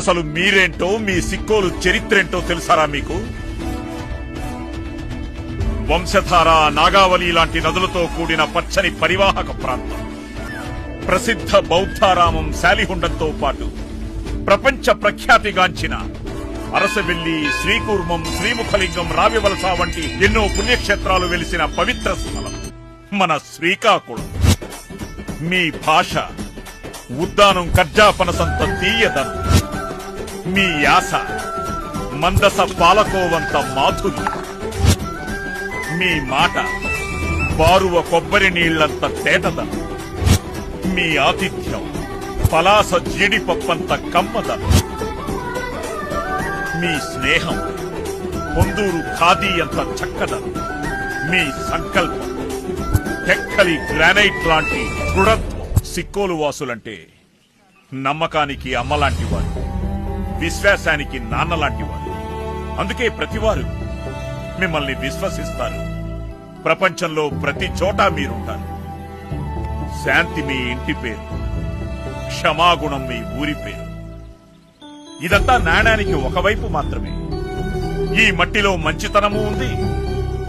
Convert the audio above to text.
అసలు మీరేంటో, మీ సిక్కోలు చరిత్రేంటో తెలుసారా మీకు? వంశధార, నాగావళి లాంటి నదులతో కూడిన పచ్చని పరివాహక ప్రాంతం, ప్రసిద్ధ బౌద్ధారామం శాలిహుండంతో పాటు ప్రపంచ ప్రఖ్యాతిగాంచిన అరసవెల్లి, శ్రీకూర్మం, శ్రీముఖలింగం, రావివలస వంటి ఎన్నో పుణ్యక్షేత్రాలు వెలిసిన పవిత్ర స్థలం మన శ్రీకాకుళం. మీ భాష ఉద్దానం కర్జాపనసంత తీయదనం, మీ యాస మందస పాలకోవంత మాధుర్యం, మీ మాట బారువ కొబ్బరి నీళ్లంత తేటదనం, మీ ఆతిథ్యం పలాస జీడిపప్పంత కమ్మదనం, మీ స్నేహం పొందూరు ఖాదీ అంత చక్కదనం, మీ సంకల్పం టెక్కలి గ్రానైట్ లాంటి దృఢత్వం. సిక్కోలు వాసులంటే నమ్మకానికి అమ్మలాంటి వారు, విశ్వాసానికి నాన్నలాంటి వారు. అందుకే ప్రతివారు మిమ్మల్ని విశ్వసిస్తారు. ప్రపంచంలో ప్రతి చోట మీరుంటారు. శాంతి మీ ఇంటి పేరు, క్షమాగుణం మీ ఊరి పేరు. ఇదంతా నాణానికి ఒకవైపు మాత్రమే. ఈ మట్టిలో మంచితనము ఉంది,